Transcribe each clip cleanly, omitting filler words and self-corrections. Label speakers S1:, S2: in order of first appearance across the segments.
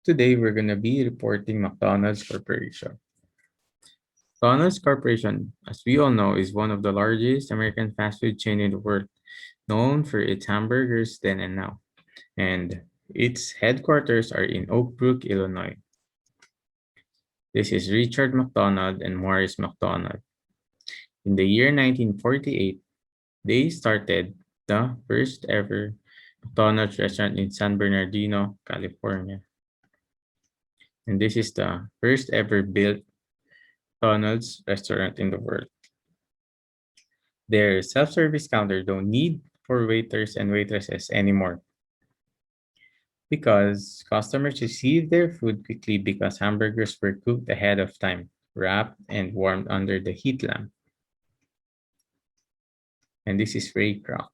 S1: Today, we're going to be reporting McDonald's Corporation. McDonald's Corporation, as we all know, is one of the largest American fast food chain in the world, known for its hamburgers then and now. And its headquarters are in Oak Brook, Illinois. This is Richard McDonald and Morris McDonald. In the year 1948, they started the first ever McDonald's restaurant in San Bernardino, California. And this is the first ever built McDonald's restaurant in the world. Their self-service counter don't need for waiters and waitresses anymore because customers receive their food quickly because hamburgers were cooked ahead of time, wrapped, and warmed under the heat lamp. And this is Ray Kroc.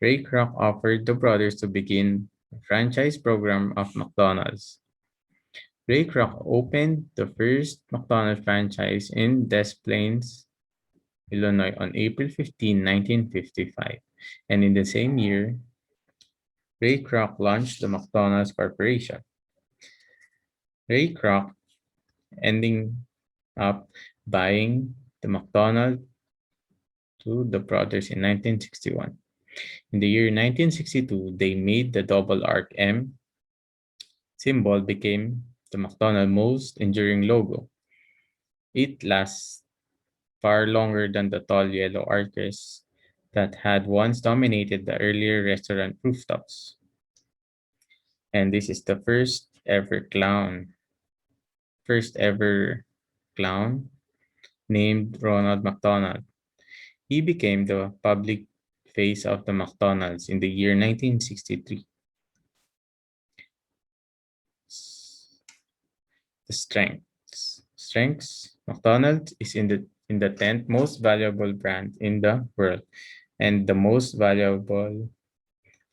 S1: Ray Kroc offered the brothers to begin a franchise program of McDonald's. Ray Kroc opened the first McDonald's franchise in Des Plaines, Illinois on April 15, 1955. And in the same year, Ray Kroc launched the McDonald's Corporation. Ray Kroc ending up buying the McDonald's to the brothers in 1961. In the year 1962, they made the double arc M symbol became the McDonald's most enduring logo. It lasts far longer than the tall yellow arches that had once dominated the earlier restaurant rooftops. And this is the first ever clown named Ronald McDonald. He became the public face of the McDonald's in the year 1963. The strengths. McDonald's is in the 10th most valuable brand in the world and the most valuable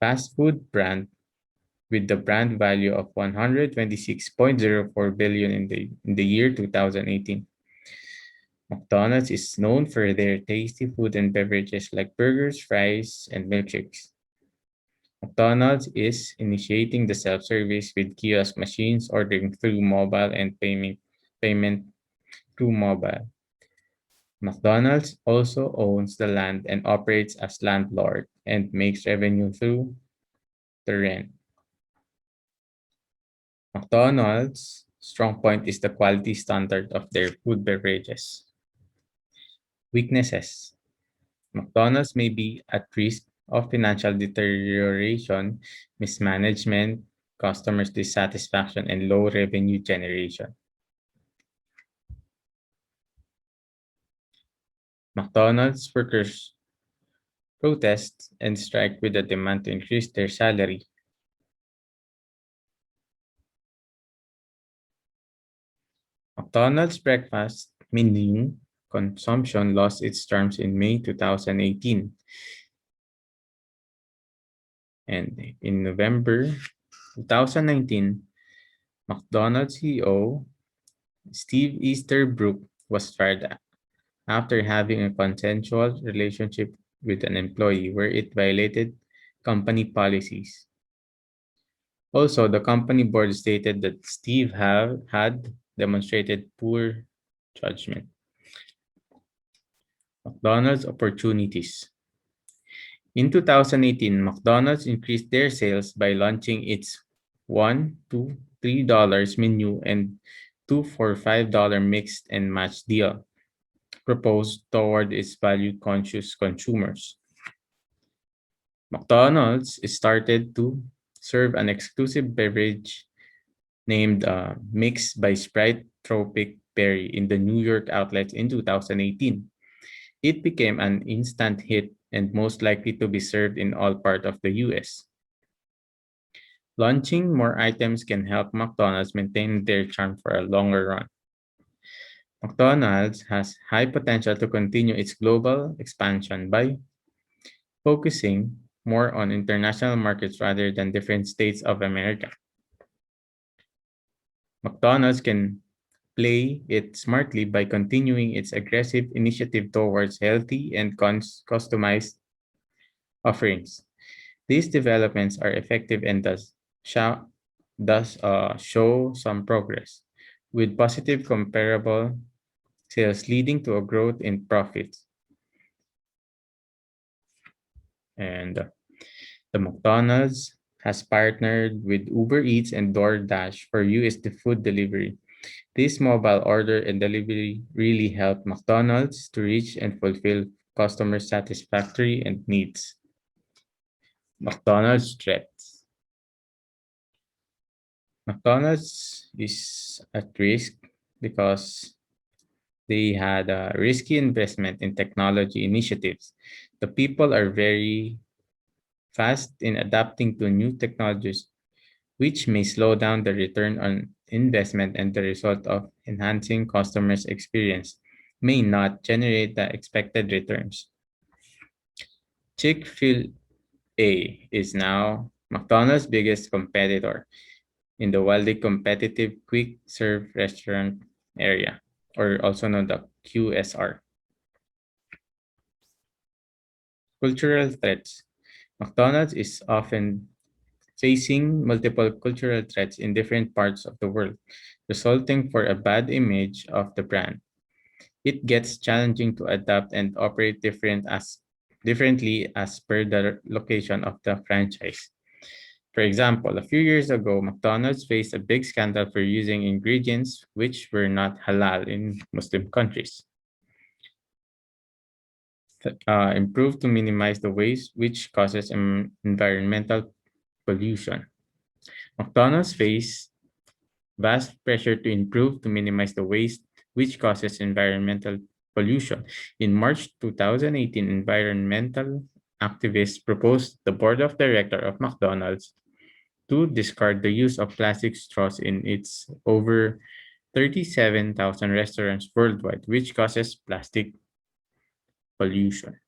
S1: fast food brand with the brand value of 126.04 billion in the year 2018. McDonald's is known for their tasty food and beverages like burgers, fries, and milkshakes. McDonald's is initiating the self-service with kiosk machines, ordering through mobile and payment through mobile. McDonald's also owns the land and operates as landlord and makes revenue through the rent. McDonald's strong point is the quality standard of their food beverages. Weaknesses. McDonald's may be at risk of financial deterioration, mismanagement, customers' dissatisfaction, and low revenue generation. McDonald's workers protest and strike with a demand to increase their salary. McDonald's breakfast menu consumption lost its terms in May 2018. And in November 2019, McDonald's CEO Steve Easterbrook was fired after having a consensual relationship with an employee where it violated company policies. Also, the company board stated that Steve had demonstrated poor judgment. McDonald's opportunities. In 2018, McDonald's increased their sales by launching its $1, $2, $3 menu and 2 for $5 mixed and match deal proposed toward its value-conscious consumers. McDonald's started to serve an exclusive beverage named Mixed by Sprite Tropic Berry in the New York outlets in 2018. It became an instant hit and most likely to be served in all parts of the US. Launching more items can help McDonald's maintain their charm for a longer run. McDonald's has high potential to continue its global expansion by focusing more on international markets rather than different states of America. McDonald's can play it smartly by continuing its aggressive initiative towards healthy and customized offerings. These developments are effective and thus thus show some progress, with positive comparable sales leading to a growth in profits. And the McDonald's has partnered with Uber Eats and DoorDash for USD food delivery. This mobile order and delivery really helped McDonald's to reach and fulfill customer satisfactory and needs. McDonald's threats. McDonald's is at risk because they had a risky investment in technology initiatives. The people are very fast in adapting to new technologies, which may slow down the return on investment, and the result of enhancing customers' experience may not generate the expected returns. Chick fil A is now McDonald's biggest competitor in the wildly competitive quick serve restaurant area, or also known the QSR. Cultural threats. McDonald's is often facing multiple cultural threats in different parts of the world, resulting for a bad image of the brand. It gets challenging to adapt and operate differently as per the location of the franchise. For example, a few years ago, McDonald's faced a big scandal for using ingredients which were not halal in Muslim countries. Improved to minimize the waste, which causes environmental pollution. McDonald's faced vast pressure to improve to minimize the waste, which causes environmental pollution. In March 2018, environmental activists proposed the board of directors of McDonald's to discard the use of plastic straws in its over 37,000 restaurants worldwide, which causes plastic pollution.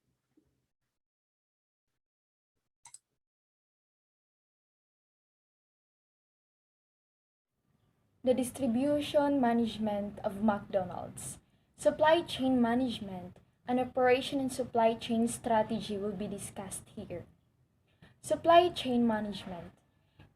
S2: The distribution management of McDonald's, supply chain management, and operation and supply chain strategy will be discussed here. Supply chain management.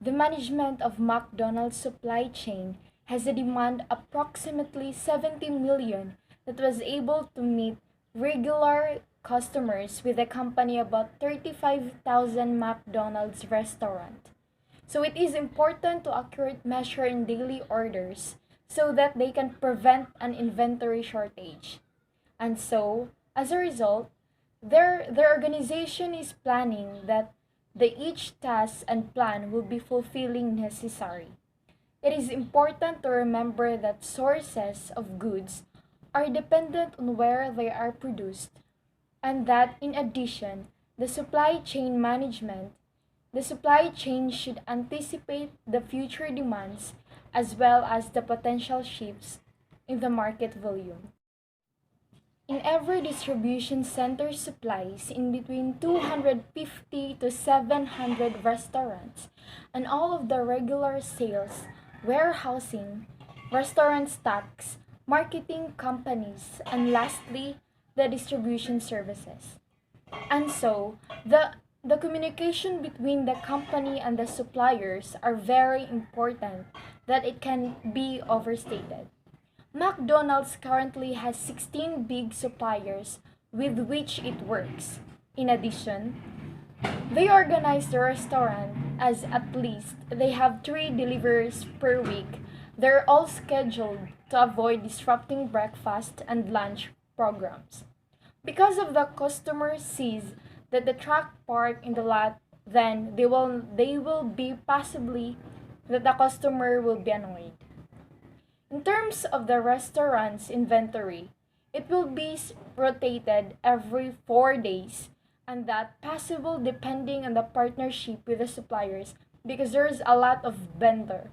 S2: The management of McDonald's supply chain has a demand approximately 70 million that was able to meet regular customers with a company about 35,000 McDonald's restaurant. So it is important to accurate measure in daily orders so that they can prevent an inventory shortage. And so, as a result, their organization is planning that the each task and plan will be fulfilling necessary. It is important to remember that sources of goods are dependent on where they are produced, and that in addition, the supply chain should anticipate the future demands as well as the potential shifts in the market volume. In every distribution center supplies in between 250 to 700 restaurants and all of the regular sales, warehousing, restaurant stocks, marketing companies, and lastly, the distribution services. And so, the communication between the company and the suppliers are very important that it can be overstated. McDonald's currently has 16 big suppliers with which it works. In addition, they organize the restaurant as at least they have 3 deliveries per week. They're all scheduled to avoid disrupting breakfast and lunch programs. Because of the customer sees that the truck parked in the lot, then they will be possibly that the customer will be annoyed. In terms of the restaurant's inventory, it will be rotated every 4 days, and that possible depending on the partnership with the suppliers because there's a lot of vendor,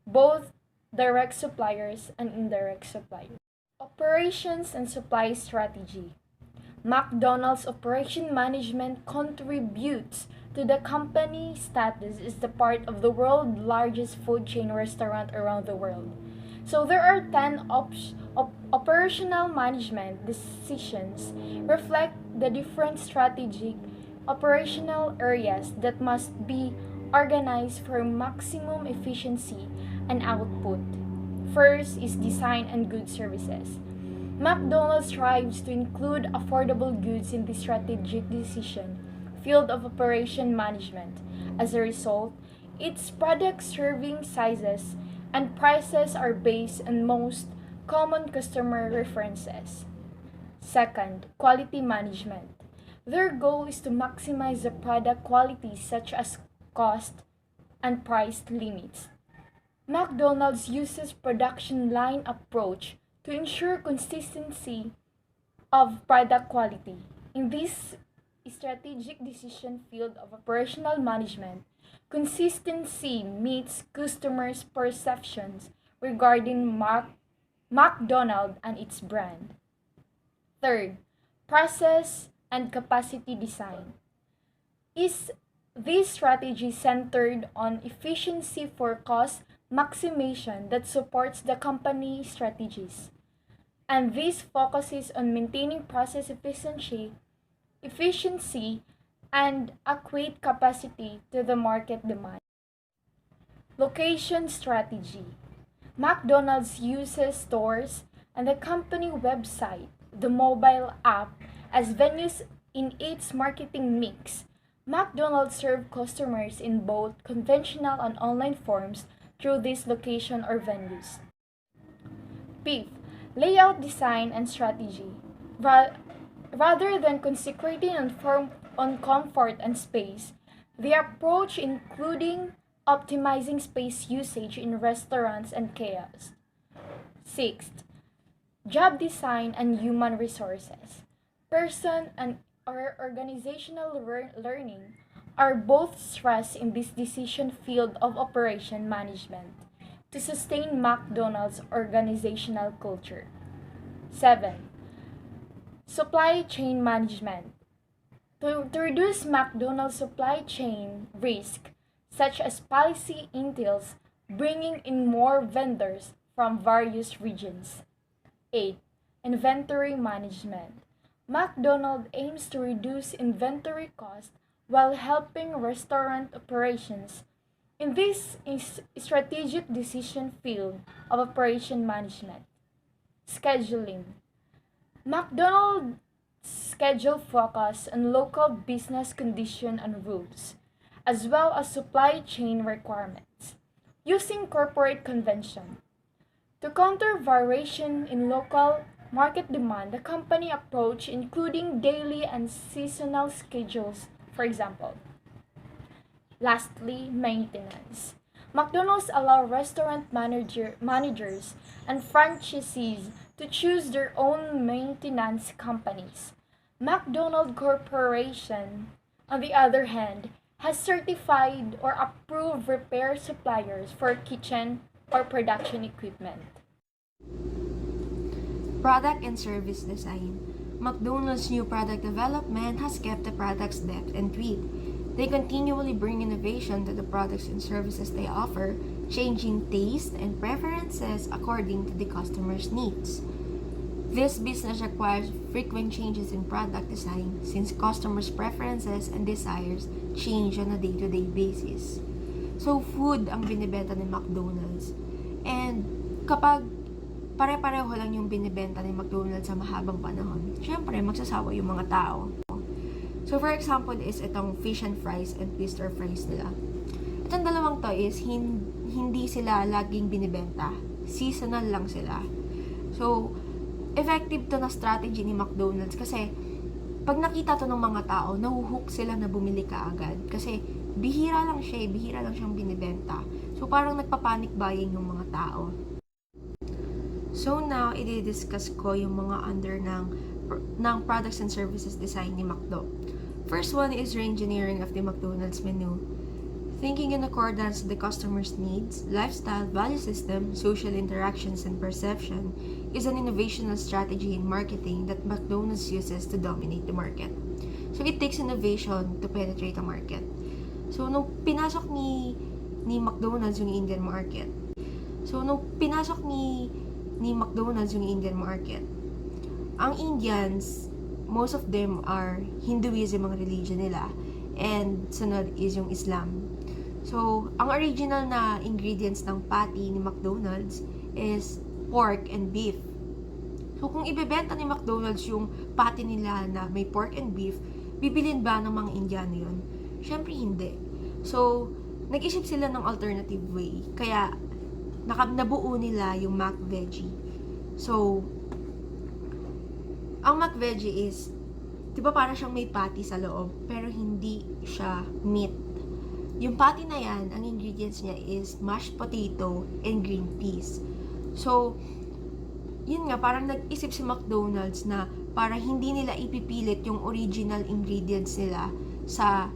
S2: both direct suppliers and indirect suppliers. Operations and supply strategy. McDonald's operation management contributes to the company status as the part of the world's largest food chain restaurant around the world. So there are 10 operational management decisions reflect the different strategic operational areas that must be organized for maximum efficiency and output. First is design and goods services. McDonald's strives to include affordable goods in the strategic decision field of operation management. As a result, its product serving sizes and prices are based on most common customer references. Second, quality management. Their goal is to maximize the product quality such as cost and price limits. McDonald's uses production line approach to ensure consistency of product quality. In this strategic decision field of operational management, consistency meets customers' perceptions regarding McDonald's and its brand. Third, process and capacity design. Is this strategy centered on efficiency for cost maximization that supports the company strategies? And this focuses on maintaining process efficiency and adequate capacity to the market demand. Location strategy. McDonald's uses stores and the company website, the mobile app, as venues in its marketing mix. McDonald's serves customers in both conventional and online forms through this location or venues. Fifth, layout design and strategy. Rather than concentrating on comfort and space, the approach including optimizing space usage in restaurants and kiosks. Sixth, job design and human resources. Person and or organizational learning are both stressed in this decision field of operation management to sustain McDonald's organizational culture. 7. Supply chain management. To reduce McDonald's supply chain risk, such as policy entails bringing in more vendors from various regions. 8. Inventory management. McDonald's aims to reduce inventory costs while helping restaurant operations. In this strategic decision field of operation management. Scheduling. McDonald's schedule focus on local business conditions and rules, as well as supply chain requirements, using corporate convention. To counter variation in local market demand, the company approach including daily and seasonal schedules, for example. Lastly, maintenance. McDonald's allow restaurant managers and franchisees to choose their own maintenance companies. McDonald Corporation, on the other hand, has certified or approved repair suppliers for kitchen or production equipment.
S3: Product and service design. McDonald's new product development has kept the product's depth and tweak. They continually bring innovation to the products and services they offer, changing taste and preferences according to the customer's needs. This business requires frequent changes in product design since customers' preferences and desires change on a day-to-day basis. So, food ang binibenta ni McDonald's. And kapag pare-pareho lang yung binibenta ni McDonald's sa mahabang panahon, syempre magsasawa yung mga tao. So, for example, is itong fish and fries and twister fries nila. Itong dalawang to is hindi sila laging binibenta. Seasonal lang sila. So, effective to na strategy ni McDonald's kasi pag nakita to ng mga tao, nahuhook sila na bumili kaagad. Kasi bihira lang siyang binibenta. So, parang nagpa-panic buying yung mga tao. So, now, i-discuss ko yung mga under ng products and services design ni McDo. First one is re-engineering of the McDonald's menu. Thinking in accordance with the customer's needs, lifestyle, value system, social interactions, and perception is an innovational strategy in marketing that McDonald's uses to dominate the market. So, it takes innovation to penetrate the market. So, nung pinasok ni McDonald's yung Indian market, ang Indians, most of them are Hinduism ang religion nila, and sunod is yung Islam. So, So, ang original na ingredients ng patty ni McDonald's is pork and beef. So, kung ibebenta ni McDonald's yung patty nila na may pork and beef, bibilin ba ng mga Indiano yun? Syempre hindi. So, nag-isip sila ng alternative way. Kaya, nabuo nila yung McVeggie. So, ang McVeggie is, di ba parang siyang may patty sa loob, pero hindi siya meat. Yung patty na yan, ang ingredients niya is mashed potato and green peas. So, yun nga, parang nag-isip si McDonald's na para hindi nila ipipilit yung original ingredients nila sa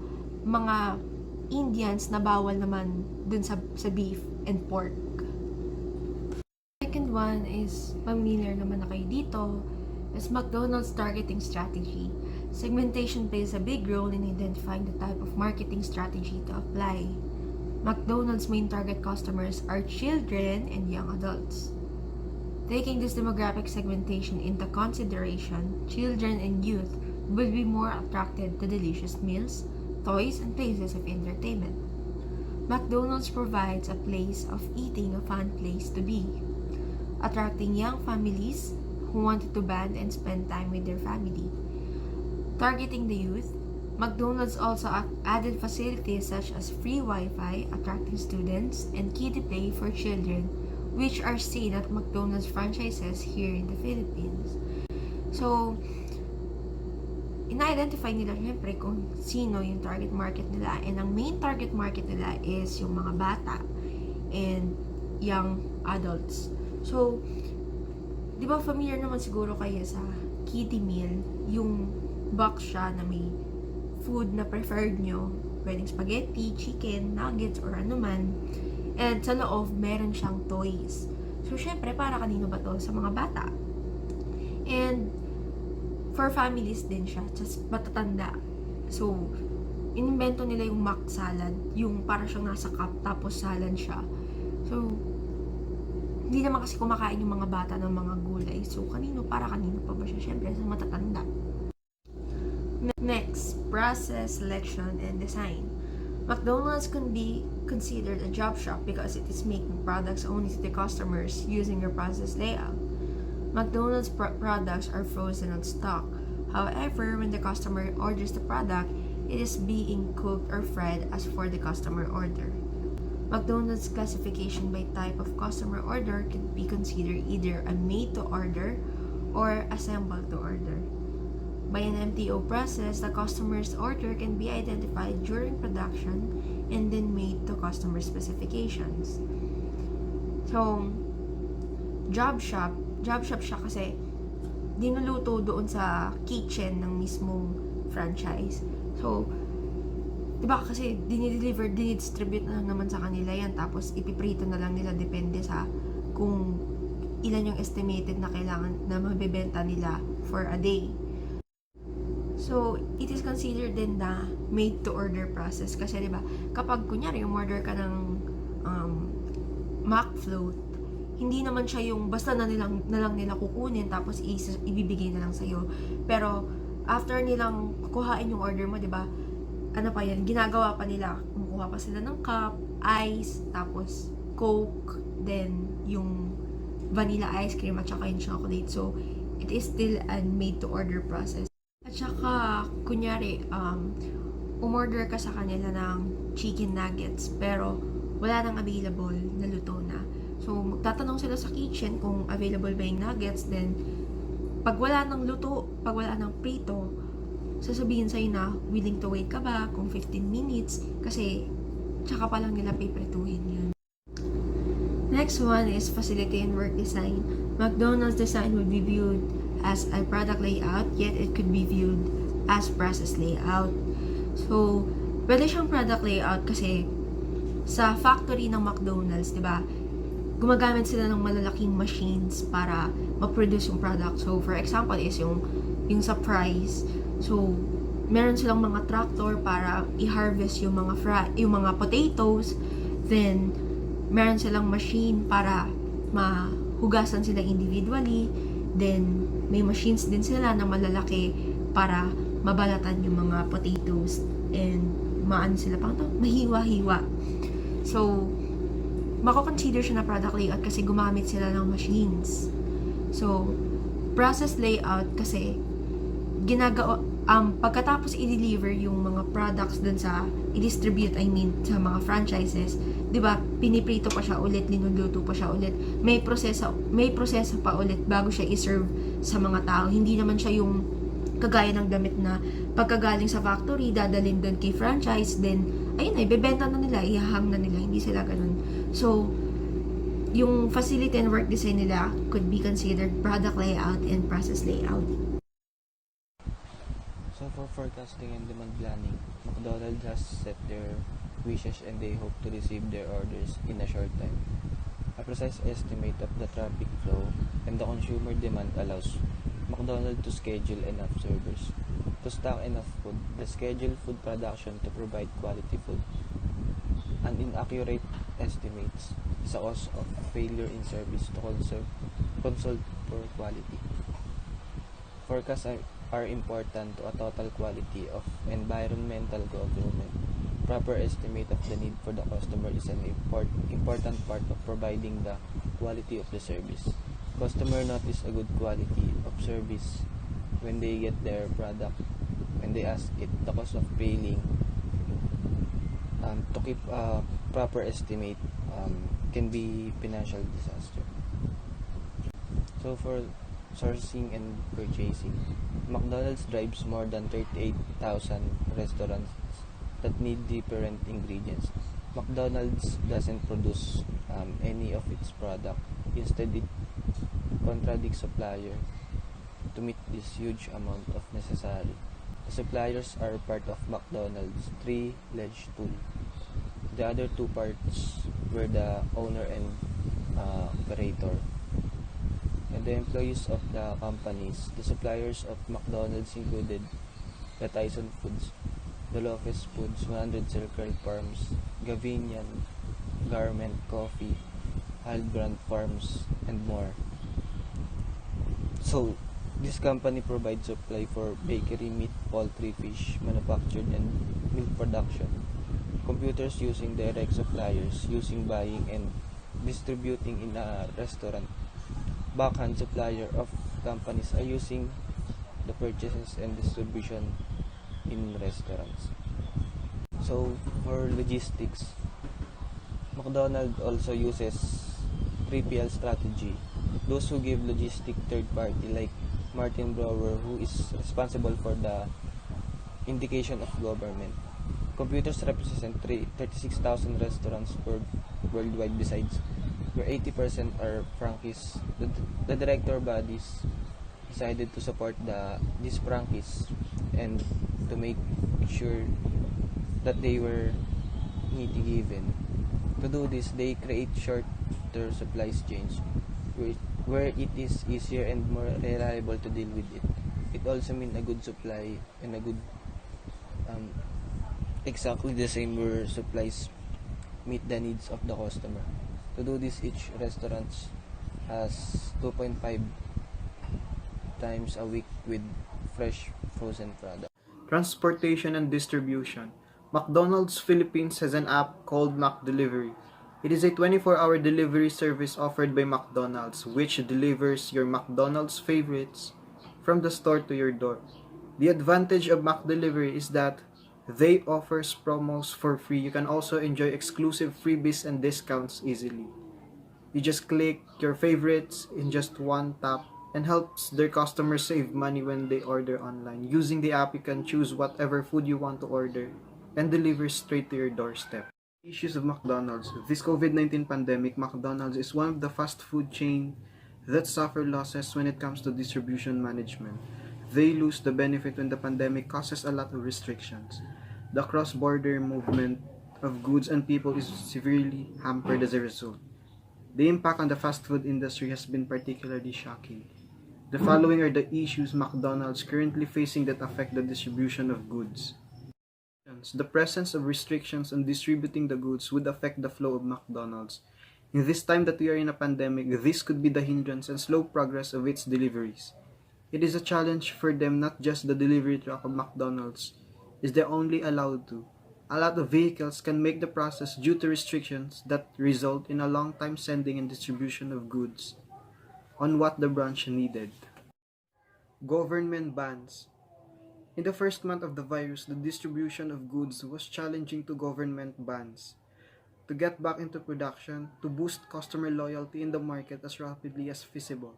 S3: mga Indians na bawal naman dun sa beef and pork. Second one is, familiar naman na kayo dito, is McDonald's targeting strategy. Segmentation plays a big role in identifying the type of marketing strategy to apply. McDonald's main target customers are children and young adults. Taking this demographic segmentation into consideration, children and youth will be more attracted to delicious meals, toys, and places of entertainment. McDonald's provides a place of eating, a fun place to be, attracting young families who wanted to band and spend time with their family. Targeting the youth, McDonald's also added facilities such as free Wi-Fi, attracting students, and kiddie play for children, which are seen at McDonald's franchises here in the Philippines. So, ina-identify nila syempre kung sino yung target market nila. And ang main target market nila is yung mga bata and young adults. So, di ba familiar naman siguro kayo sa kiddie meal, yung box siya na may food na preferred nyo, pwedeng spaghetti, chicken, nuggets, or ano man. And sa loob, meron siyang toys. So, syempre, para kanino ba to? Sa mga bata. And, for families din siya, just matatanda. So, inimbento nila yung mac salad, yung para siyang nasa cup, tapos salad siya. So, hindi naman kasi kumakain yung mga bata ng mga gulay. So, para kanino pa ba siya? Syempre, sa matatanda. Next, process, selection, and design. McDonald's can be considered a job shop because it is making products only to the customers using your process layout. McDonald's products are frozen on stock. However, when the customer orders the product, it is being cooked or fried as for the customer order. McDonald's classification by type of customer order can be considered either a made-to-order or assembled-to-order. By an MTO process, the customer's order can be identified during production and then made to customer specifications. So, job shop siya kasi dinuluto doon sa kitchen ng mismong franchise. So, diba kasi dinidistribute na lang naman sa kanila yan, tapos ipiprito na lang nila depende sa kung ilan yung estimated na kailangan na mabibenta nila for a day. So, it is considered din na made-to-order process kasi diba, kapag kunyari umorder ka ng mac float, hindi naman siya yung basta na lang nila kukunin tapos ibibigay na lang sa'yo. Pero, after nilang kukuhain yung order mo, diba, ano pa yan, ginagawa pa nila, kumukuha pa sila ng cup, ice, tapos coke, then yung vanilla ice cream at saka yung chocolate. So, it is still a made-to-order process. At saka, kunyari, umorder ka sa kanila ng chicken nuggets, pero wala nang available na luto na. So, magtatanong sila sa kitchen kung available ba yung nuggets, then, pag wala nang luto, pag wala nang prito, sasabihin sa'yo na, willing to wait ka ba kung 15 minutes, kasi, tsaka pa lang nila piprituhin yun. Next one is facility and work design. McDonald's design would be viewed as a product layout, yet it could be viewed as process layout. So, pwede siyang product layout kasi sa factory ng McDonald's, di ba, gumagamit sila ng malalaking machines para ma-produce yung product. So, for example is yung sa fries. So, meron silang mga tractor para i-harvest yung mga potatoes. Then, meron silang machine para mahugasan sila individually. Then, may machines din sila na malalaki para mabalatan yung mga potatoes and mahiwa-hiwa. So, mako-consider siya na product layout kasi gumamit sila ng machines. So, process layout kasi ginagawa pagkatapos i-deliver yung mga products dun sa i-distribute, sa mga franchises, 'di ba? Piniprito pa siya ulit, linuluto pa siya ulit. May proseso pa ulit bago siya i-serve sa mga tao. Hindi naman siya yung kagaya ng damit na pagkagaling sa factory, dadalhin doon kay franchise, then ayun na, ibebenta na nila, ihahang na nila. Hindi sila ganun. So, yung facility and work design nila could be considered product layout and process layout.
S4: So for forecasting and demand planning, McDonald's has set their wishes and they hope to receive their orders in a short time. A precise estimate of the traffic flow and the consumer demand allows McDonald's to schedule enough servers, to stock enough food, the schedule food production to provide quality food, and inaccurate estimates sa cause of failure in service to consult for quality. Forecasts are important to a total quality of environmental government. Proper estimate of the need for the customer is an important part of providing the quality of the service. Customer notice a good quality of service when they get their product, when they ask it, the cost of failing. To keep a proper estimate can be financial disaster. So for sourcing and purchasing, McDonald's drives more than 38,000 restaurants that need different ingredients. McDonald's doesn't produce any of its product. Instead, it contradicts supplier to meet this huge amount of necessary. The suppliers are part of McDonald's three-legged stool. The other two parts were the owner and operator. And the employees of the companies. The suppliers of McDonald's included the Tyson Foods, the Lopez Foods, 100 Circle Farms, Gavinian, Garment Coffee, Hildbrand Farms, and more. So, this company provides supply for bakery, meat, poultry, fish, manufactured, and milk production. Computers using direct suppliers, using buying and distributing in a restaurant. Backhand supplier of companies are using the purchases and distribution in restaurants. So for logistics, McDonald's also uses 3PL strategy. Those who give logistic third party like Martin Brower, who is responsible for the indication of government. Computers represent 36,000 restaurants worldwide besides where 80% are franchise. The director bodies decided to support these franchise and to make sure that they were neatly given. To do this, they create shorter supply chains where it is easier and more reliable to deal with it. It also means a good supply and a good exactly the same where supplies meet the needs of the customer. To do this, each restaurant has 2.5 times a week with fresh frozen products.
S5: Transportation and distribution. McDonald's Philippines has an app called McDelivery. It is a 24-hour delivery service offered by McDonald's which delivers your McDonald's favorites from the store to your door. The advantage of McDelivery is that they offers promos for free. You can also enjoy exclusive freebies and discounts easily. You just click your favorites in just one tap and helps their customers save money when they order online. Using the app, you can choose whatever food you want to order and deliver straight to your doorstep. Issues of McDonald's. This COVID-19 pandemic, McDonald's is one of the fast food chain that suffer losses when it comes to distribution management. They lose the benefit when the pandemic causes a lot of restrictions. The cross-border movement of goods and people is severely hampered as a result. The impact on the fast food industry has been particularly shocking. The following are the issues McDonald's currently facing that affect the distribution of goods. The presence of restrictions on distributing the goods would affect the flow of McDonald's. In this time that we are in a pandemic, this could be the hindrance and slow progress of its deliveries. It is a challenge for them, not just the delivery truck of McDonald's is they only allowed to, A lot of vehicles can make the process due to restrictions that result in a long time sending and distribution of goods on what the branch needed. Government bans. In the first month of the virus, the distribution of goods was challenging to government bans to get back into production to boost customer loyalty in the market as rapidly as feasible.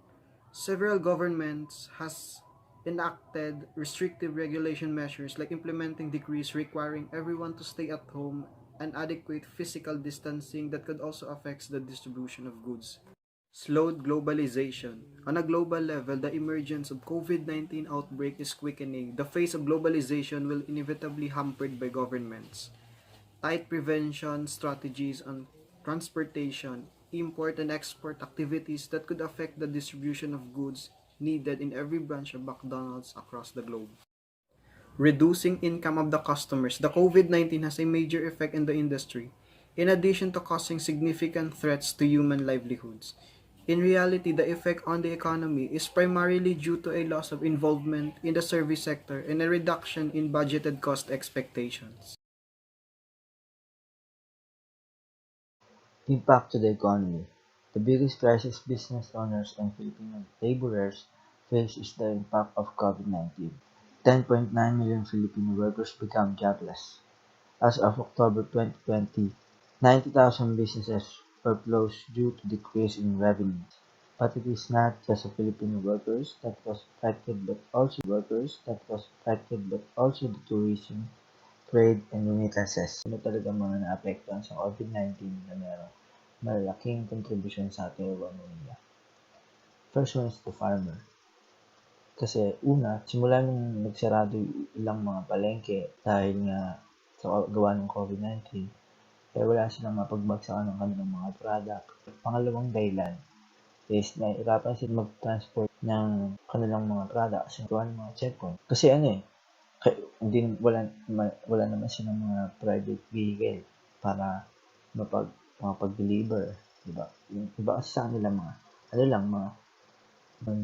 S5: Several governments has enacted restrictive regulation measures like implementing decrees requiring everyone to stay at home and adequate physical distancing that could also affect the distribution of goods. Slowed globalization. On a global level, the emergence of COVID-19 outbreak is quickening. The phase of globalization will inevitably hampered by governments. Tight prevention strategies on transportation, import and export activities that could affect the distribution of goods needed in every branch of McDonald's across the globe. Reducing income of the customers. The COVID-19 has a major effect in the industry, in addition to causing significant threats to human livelihoods. In reality, the effect on the economy is primarily due to a loss of involvement in the service sector and a reduction in budgeted cost expectations.
S6: Impact to the economy. The biggest crisis business owners and Filipino laborers face is the impact of COVID-19. 10.9 million Filipino workers become jobless. As of October 2020, 90,000 businesses were closed due to decrease in revenues. But it is not just the Filipino workers that was affected but also the tourism, trade, and remittances. Ano talaga mga naapektuhan sa COVID-19 na meron malaking kontribusyon sa ating ekonomiya. First one is the farmer. Kasi una, simula nung nagsarado ilang mga palengke dahil nga sa gawa ng COVID-19, wala silang mapagbagsakan ng kanilang mga product. Pangalawang dahilan is nahihirapan sila mag-transport ng kanilang mga product sa gawa ng mga checkpoint. Kasi wala naman silang mga private vehicle para makapag-deliver, diba? Yung iba kasi sa kanila mga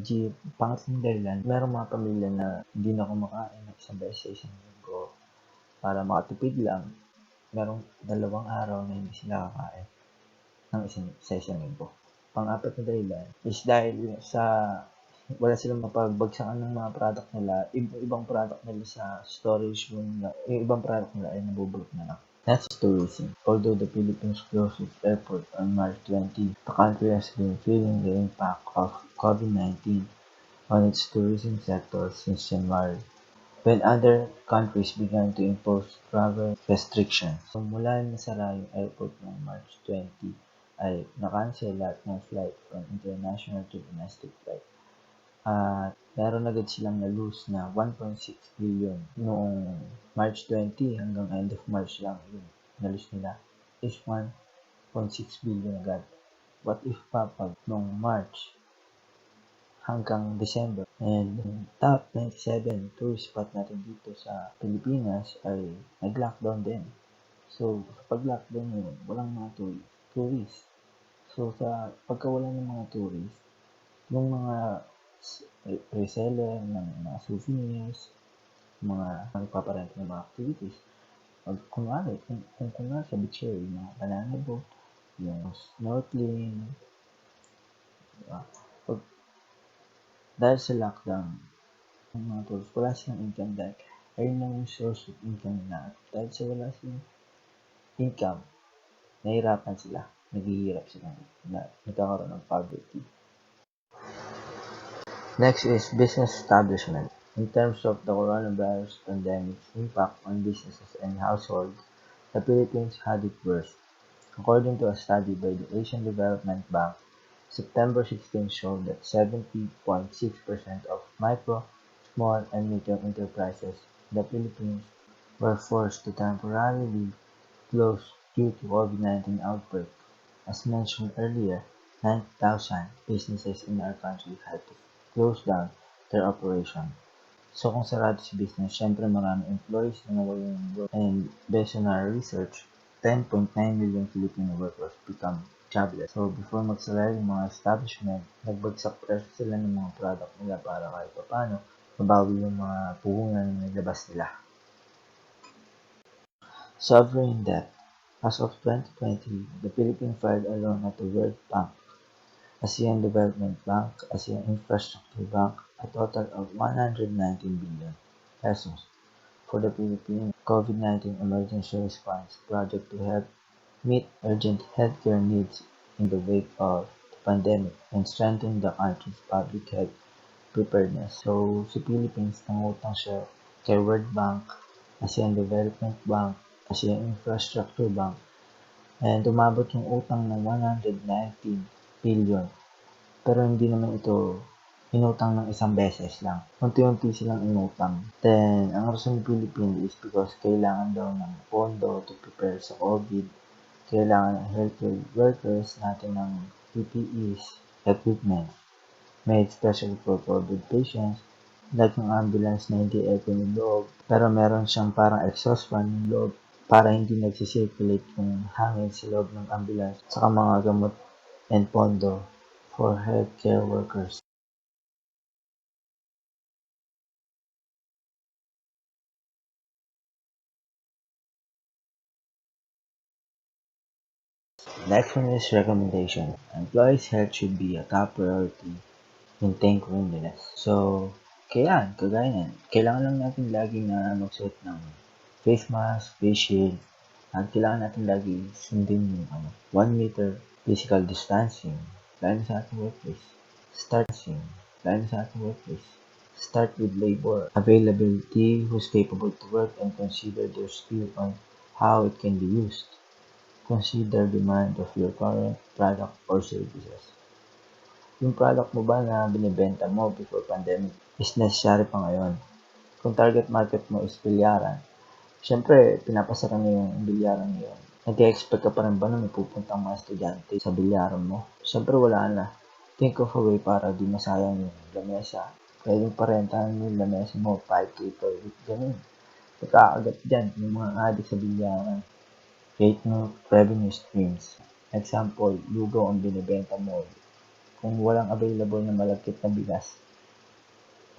S6: jeep. Pangatlong dahilan, merong mga pamilya na hindi na kumakain ng isang beses sa isang linggo para makatipid lang. Merong 2 araw na hindi sila kakain sa isang linggo. Pang-apat na dahilan is dahil sa wala silang mapagbagsakan ng mga product nila, ibang product nila sa storage room na, yung ibang product nila ay nabubulok na lang. That's tourism. Although the Philippines closed its airport on March 20, the country has been feeling the impact of COVID-19 on its tourism sector since January, when other countries began to impose travel restrictions. So mula nasara yung airport noong March 20, ay na-cancel lahat ng flight from international to domestic flight. At meron agad silang na-lose na 1.6 billion noong March 20 hanggang end of March lang yung na-lose nila is 1.6 billion agad. What if pag noong March hanggang December and top 97 tourist spot natin dito sa Pilipinas ay nag-lockdown din. So, kapag lockdown yun, walang mga tourist. So, sa pagkawala ng mga tourist, yung mga reseller ng mga souvenirs, mga nagpaparent ng mga activities, kung sa beach area, yung mga banana boat, yung snorkeling, diba? Dahil sa lockdown, ng mga tourists, wala silang income dahil ayun lang yung source of income nila. Dahil sa wala silang income, nahihirapan sila, naghihirap sila, nagkakaroon ng poverty. Next is business establishment. In terms of the coronavirus pandemic's impact on businesses and households, the Philippines had it worst. According to a study by the Asian Development Bank, September 16 showed that 70.6% of micro, small, and medium enterprises in the Philippines were forced to temporarily close due to COVID-19 outbreak. As mentioned earlier, 90,000 businesses in our country had to close down their operation. So kung sarado si business, syempre maraming employees na nawalan ng work. And based on our research, 10.9 million Filipino workers become jobless. So before magsara yung mga establishment, nagbagsak presyo sila ng mga product nila para kahit paano mabawi yung mga puhunan na naglabas nila. Sovereign debt. As of 2020, the Philippines filed a loan at the World Bank, ASEAN Development Bank, ASEAN Infrastructure Bank, a total of 119 billion pesos for the Philippine COVID-19 emergency response project to help meet urgent healthcare needs in the wake of the pandemic and strengthen the country's public health preparedness. So, si Philippines nangutang siya kay World Bank, ASEAN Development Bank, ASEAN Infrastructure Bank, and umabot yung utang ng 119 billion. Pero hindi naman ito inutang ng isang beses lang. Unti-unti silang inutang. Then, ang rason ng Philippines is because kailangan daw ng pondo to prepare sa COVID. Kailangan ng healthcare workers natin ng PPEs, equipment, made specially for COVID patients, like yung ambulance na hindi aircon yung loob, pero meron siyang parang exhaust fan yung loob para hindi nagsisirculate yung hangin sa loob ng ambulance, saka mga gamot and pondo for healthcare workers. Next one is recommendation. Employees' health should be a top priority maintain cleanliness. So, kagaya yan. Kailangan lang natin lagi na magsuot ng face mask, face shield, at kailangan natin lagi sundin yung 1 meter physical distancing, lalo sa ating workplace. Start with labor availability, who's capable to work, and consider their skill on how it can be used. Consider demand of your current product or services. Yung product mo ba na binibenta mo before pandemic is necessary pa ngayon? Kung target market mo is bilyaran, syempre, pinapasara mo yung bilyaran ngayon. Nag-expect ka pa rin ba na may pupuntang mga estudyante sa bilyaran mo? Syempre, wala na. Think of a way para di masayang yung lamesa. Pwedeng parentahan mo yung lamesa mo, 5K per week, ganun. Pagkakagat dyan, yung mga addict sa bilyaran. Create new revenue streams. Example, lugaw ang binibenta mo. Kung walang available na malagkit na bigas,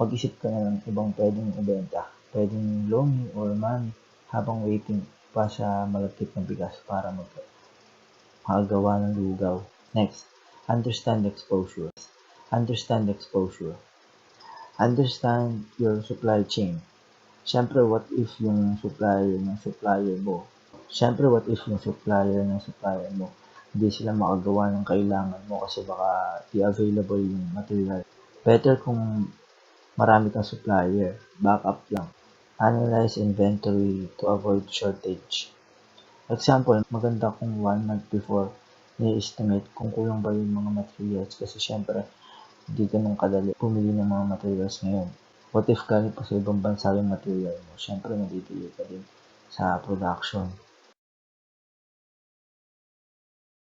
S6: mag-isip ka na ng ibang pwedeng ibenta. Pwedeng lomi or mami habang waiting pa sa malagkit na bigas para makagawa ng lugaw. Next, understand exposure. Understand your supply chain. Siyempre, what if yung supplier mo hindi sila makagawa ng kailangan mo kasi baka di available yung material. Better kung marami kang supplier, backup lang. Analyze inventory to avoid shortage. Example, maganda kung 1 month before ni-estimate kung kulang ba yung mga materials kasi syempre hindi ganun kadali pumili ng mga materials ngayon. What if galing pa sa ibang bansa yung material mo? Syempre, nadidelay ka din sa production.